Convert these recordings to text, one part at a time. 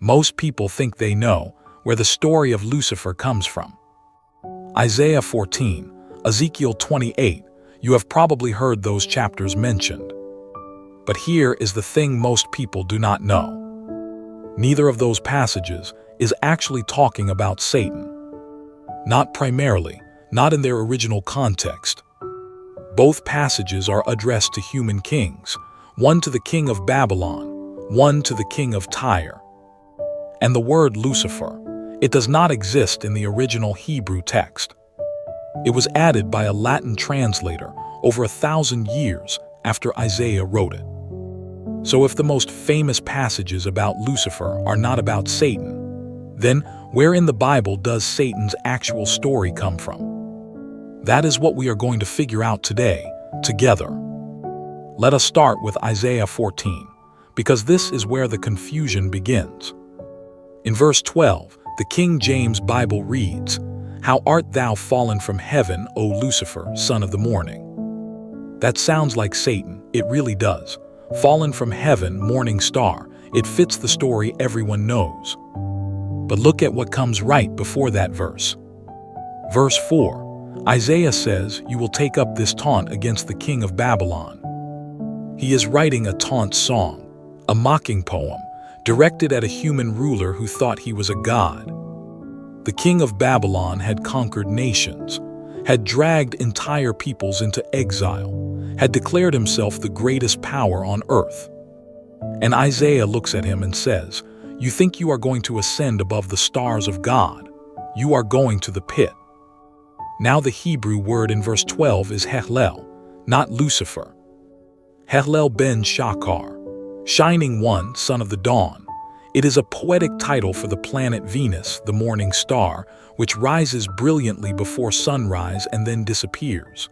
Most people think they know where the story of Lucifer comes from. Isaiah 14, Ezekiel 28, you have probably heard those chapters mentioned. But here is the thing most people do not know. Neither of those passages is actually talking about Satan. Not primarily, not in their original context. Both passages are addressed to human kings, one to the king of Babylon, one to the king of Tyre. And the word Lucifer, it does not exist in the original Hebrew text. It was added by a Latin translator over 1,000 years after Isaiah wrote it. So if the most famous passages about Lucifer are not about Satan, then where in the Bible does Satan's actual story come from? That is what we are going to figure out today, together. Let us start with Isaiah 14, because this is where the confusion begins. In verse 12, the King James Bible reads, "How art thou fallen from heaven, O Lucifer, son of the morning?" That sounds like Satan, it really does. Fallen from heaven, morning star, it fits the story everyone knows. But look at what comes right before that verse. Verse 4, Isaiah says, "You will take up this taunt against the king of Babylon." He is writing a taunt song, a mocking poem, directed at a human ruler who thought he was a god. The king of Babylon had conquered nations, had dragged entire peoples into exile, had declared himself the greatest power on earth. And Isaiah looks at him and says, "You think you are going to ascend above the stars of God? You are going to the pit." Now the Hebrew word in verse 12 is Hellel, not Lucifer. Hellel ben Shachar, shining one, son of the dawn. It is a poetic title for the planet Venus, the morning star, which rises brilliantly before sunrise and then disappears.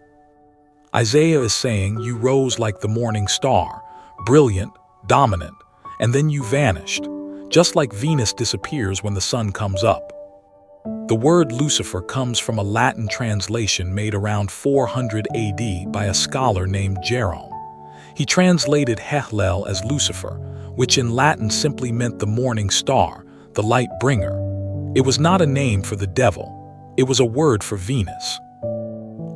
Isaiah is saying you rose like the morning star, brilliant, dominant, and then you vanished, just like Venus disappears when the sun comes up. The word Lucifer comes from a Latin translation made around 400 AD by a scholar named Jerome. He translated Hellel as Lucifer, which in Latin simply meant the morning star, the light bringer. It was not a name for the devil, it was a word for Venus.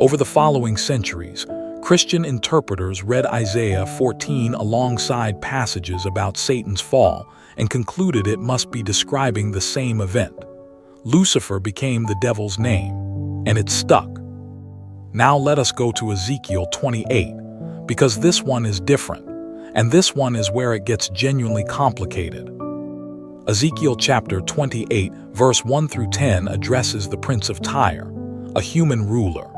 Over the following centuries, Christian interpreters read Isaiah 14 alongside passages about Satan's fall and concluded it must be describing the same event. Lucifer became the devil's name, and it stuck. Now let us go to Ezekiel 28, because this one is different, and this one is where it gets genuinely complicated. Ezekiel chapter 28, verse 1 through 10 addresses the prince of Tyre, a human ruler.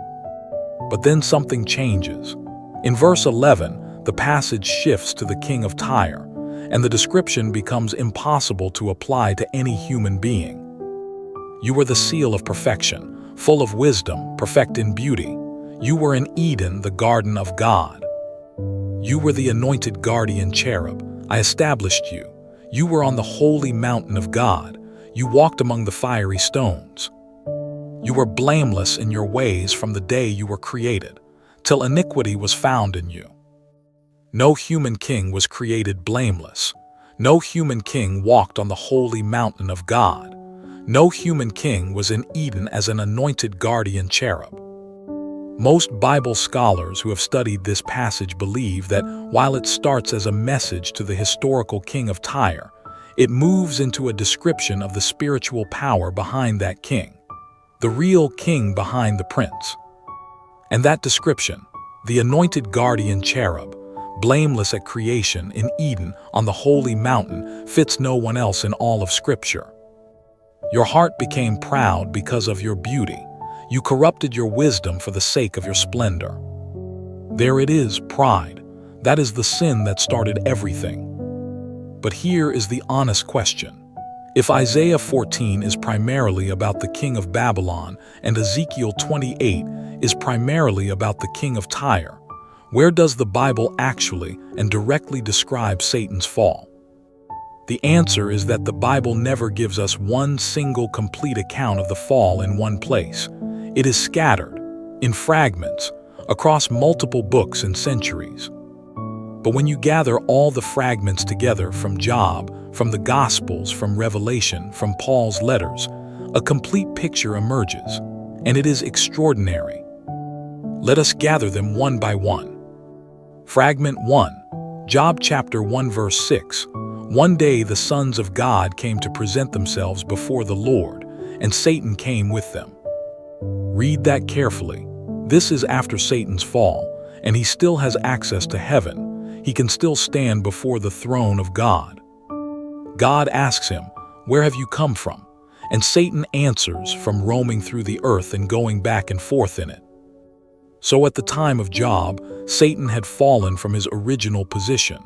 But then something changes. In verse 11, the passage shifts to the king of Tyre, and the description becomes impossible to apply to any human being. You were the seal of perfection, full of wisdom, perfect in beauty. You were in Eden, the garden of God. You were the anointed guardian cherub. I established you. You were on the holy mountain of God. You walked among the fiery stones. You were blameless in your ways from the day you were created, till iniquity was found in you. No human king was created blameless. No human king walked on the holy mountain of God. No human king was in Eden as an anointed guardian cherub. Most Bible scholars who have studied this passage believe that while it starts as a message to the historical king of Tyre, it moves into a description of the spiritual power behind that king, the real king behind the prince. And that description, the anointed guardian cherub, blameless at creation in Eden on the holy mountain, fits no one else in all of Scripture. Your heart became proud because of your beauty. You corrupted your wisdom for the sake of your splendor. There it is, pride. That is the sin that started everything. But here is the honest question. If Isaiah 14 is primarily about the king of Babylon and Ezekiel 28 is primarily about the king of Tyre, where does the Bible actually and directly describe Satan's fall? The answer is that the Bible never gives us one single complete account of the fall in one place. It is scattered, in fragments, across multiple books and centuries. But when you gather all the fragments together from Job, from the Gospels, from Revelation, from Paul's letters, a complete picture emerges, and it is extraordinary. Let us gather them one by one. Fragment 1, Job chapter 1 verse 6. One day the sons of God came to present themselves before the Lord, and Satan came with them. Read that carefully. This is after Satan's fall, and he still has access to heaven. He can still stand before the throne of God. God asks him, "Where have you come from?" And Satan answers, "From roaming through the earth and going back and forth in it." So at the time of Job, Satan had fallen from his original position,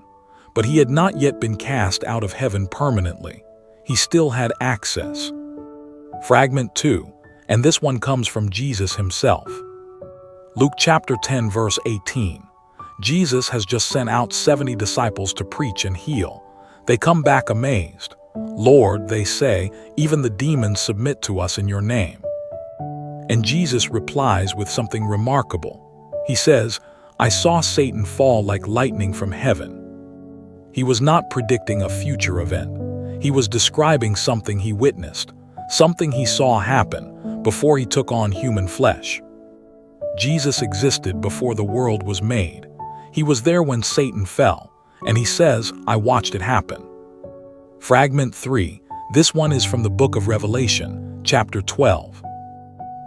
but he had not yet been cast out of heaven permanently. He still had access. Fragment 2, and this one comes from Jesus himself. Luke chapter 10 verse 18. Jesus has just sent out 70 disciples to preach and heal. They come back amazed. "Lord," they say, "even the demons submit to us in your name." And Jesus replies with something remarkable. He says, "I saw Satan fall like lightning from heaven." He was not predicting a future event. He was describing something he witnessed, something he saw happen before he took on human flesh. Jesus existed before the world was made. He was there when Satan fell, and he says, "I watched it happen." Fragment 3, this one is from the book of Revelation, chapter 12.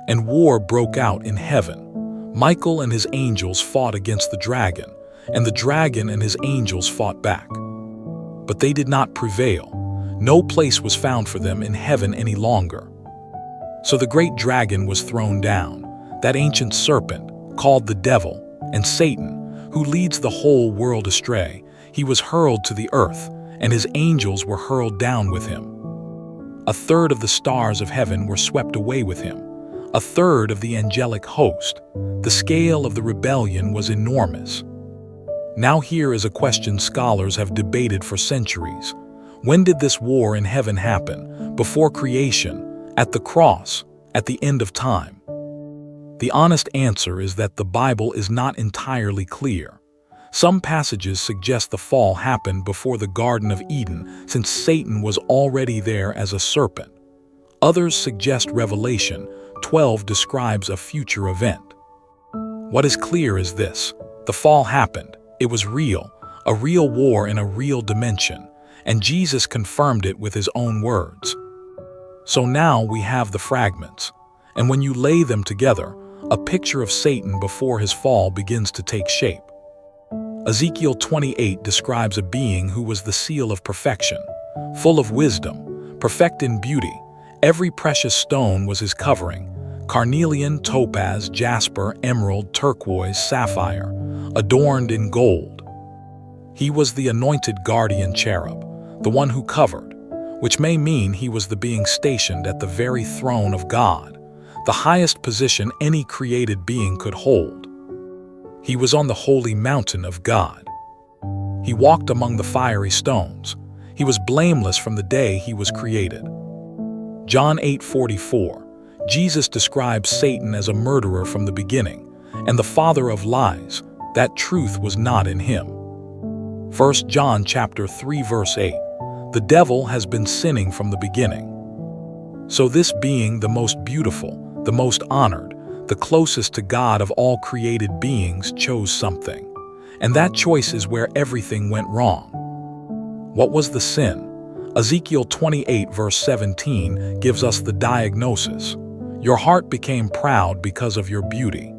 And war broke out in heaven. Michael and his angels fought against the dragon, and the dragon and his angels fought back. But they did not prevail. No place was found for them in heaven any longer. So the great dragon was thrown down, that ancient serpent, called the devil, and Satan, who leads the whole world astray. He was hurled to the earth, and his angels were hurled down with him. A third of the stars of heaven were swept away with him, a third of the angelic host. The scale of the rebellion was enormous. Now here is a question scholars have debated for centuries. When did this war in heaven happen? Before creation? At the cross? At the end of time? The honest answer is that the Bible is not entirely clear. Some passages suggest the fall happened before the Garden of Eden, since Satan was already there as a serpent. Others suggest Revelation 12 describes a future event. What is clear is this: the fall happened. It was real, a real war in a real dimension, and Jesus confirmed it with his own words. So now we have the fragments, and when you lay them together, a picture of Satan before his fall begins to take shape. Ezekiel 28 describes a being who was the seal of perfection, full of wisdom, perfect in beauty. Every precious stone was his covering: carnelian, topaz, jasper, emerald, turquoise, sapphire, adorned in gold. He was the anointed guardian cherub, the one who covered, which may mean he was the being stationed at the very throne of God, the highest position any created being could hold. He was on the holy mountain of God. He walked among the fiery stones. He was blameless from the day he was created. John 8:44, Jesus describes Satan as a murderer from the beginning, and the father of lies. That truth was not in him. 1 John chapter 3 verse 8, the devil has been sinning from the beginning. So this being the most beautiful, the most honored, the closest to God of all created beings chose something. And that choice is where everything went wrong. What was the sin? Ezekiel 28 verse 17 gives us the diagnosis. Your heart became proud because of your beauty.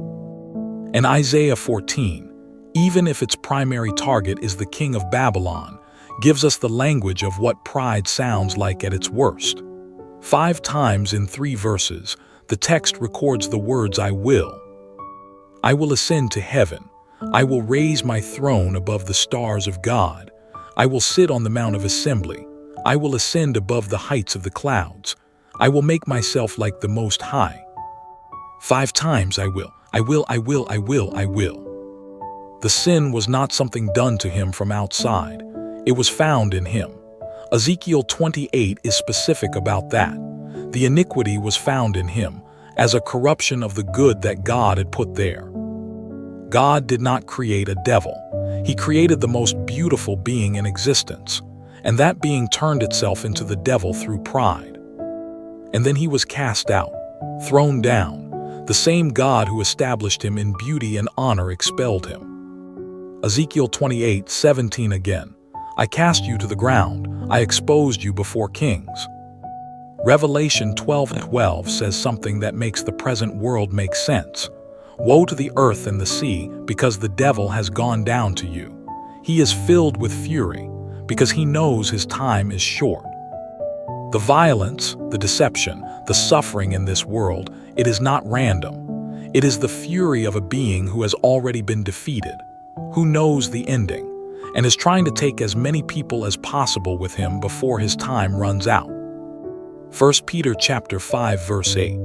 And Isaiah 14, even if its primary target is the king of Babylon, gives us the language of what pride sounds like at its worst. 5 times in 3 verses, the text records the words "I will." I will ascend to heaven. I will raise my throne above the stars of God. I will sit on the Mount of Assembly. I will ascend above the heights of the clouds. I will make myself like the Most High. 5 times I will. I will, I will, I will, I will. The sin was not something done to him from outside. It was found in him. Ezekiel 28 is specific about that. The iniquity was found in him, as a corruption of the good that God had put there. God did not create a devil. He created the most beautiful being in existence, and that being turned itself into the devil through pride. And then he was cast out, thrown down. The same God who established him in beauty and honor expelled him. Ezekiel 28:17 again. I cast you to the ground. I exposed you before kings. Revelation 12:12 says something that makes the present world make sense. Woe to the earth and the sea, because the devil has gone down to you. He is filled with fury, because he knows his time is short. The violence, the deception, the suffering in this world, it is not random. It is the fury of a being who has already been defeated, who knows the ending, and is trying to take as many people as possible with him before his time runs out. 1 Peter chapter 5 verse 8.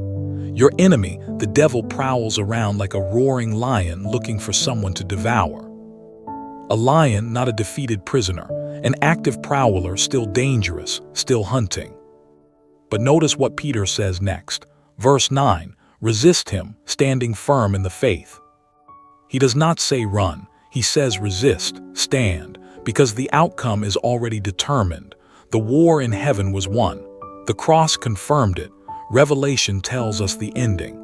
Your enemy, the devil, prowls around like a roaring lion looking for someone to devour. A lion, not a defeated prisoner, an active prowler, still dangerous, still hunting. But notice what Peter says next. Verse 9, resist him, standing firm in the faith. He does not say run, he says resist, stand, because the outcome is already determined. The war in heaven was won. The cross confirmed it. Revelation tells us the ending.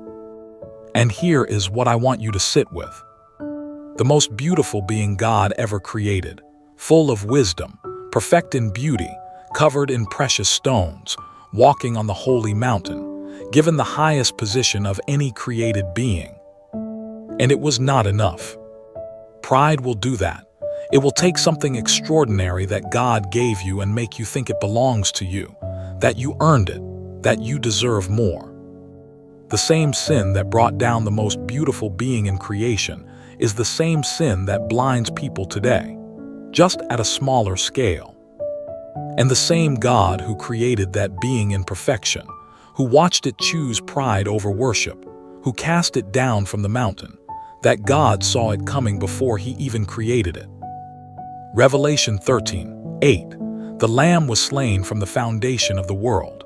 And here is what I want you to sit with. The most beautiful being God ever created, full of wisdom, perfect in beauty, covered in precious stones, walking on the holy mountain, given the highest position of any created being. And it was not enough. Pride will do that. It will take something extraordinary that God gave you and make you think it belongs to you, that you earned it, that you deserve more. The same sin that brought down the most beautiful being in creation is the same sin that blinds people today, just at a smaller scale. And the same God who created that being in perfection, who watched it choose pride over worship, who cast it down from the mountain, that God saw it coming before he even created it. Revelation 13:8. The Lamb was slain from the foundation of the world.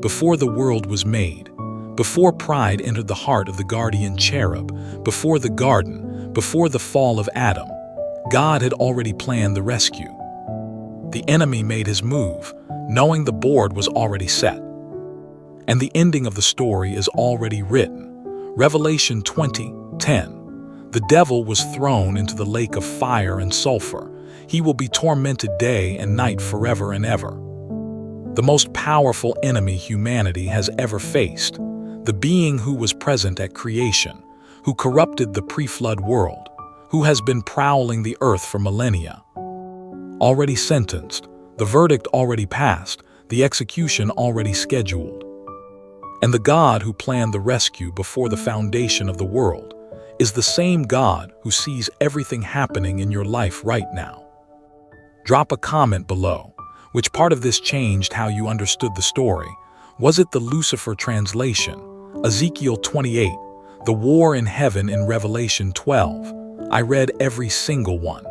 Before the world was made, before pride entered the heart of the guardian cherub, before the garden, before the fall of Adam, God had already planned the rescue. The enemy made his move, knowing the board was already set. And the ending of the story is already written. Revelation 20:10. The devil was thrown into the lake of fire and sulfur. He will be tormented day and night forever and ever. The most powerful enemy humanity has ever faced, the being who was present at creation, who corrupted the pre-flood world, who has been prowling the earth for millennia. Already sentenced, the verdict already passed, the execution already scheduled. And the God who planned the rescue before the foundation of the world is the same God who sees everything happening in your life right now. Drop a comment below. Which part of this changed how you understood the story? Was it the Lucifer translation, Ezekiel 28, the war in heaven in Revelation 12? I read every single one.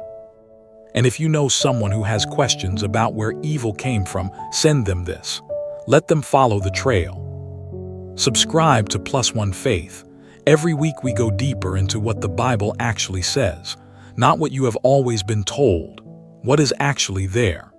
And if you know someone who has questions about where evil came from, send them this. Let them follow the trail. Subscribe to Plus One Faith. Every week we go deeper into what the Bible actually says, not what you have always been told, what is actually there.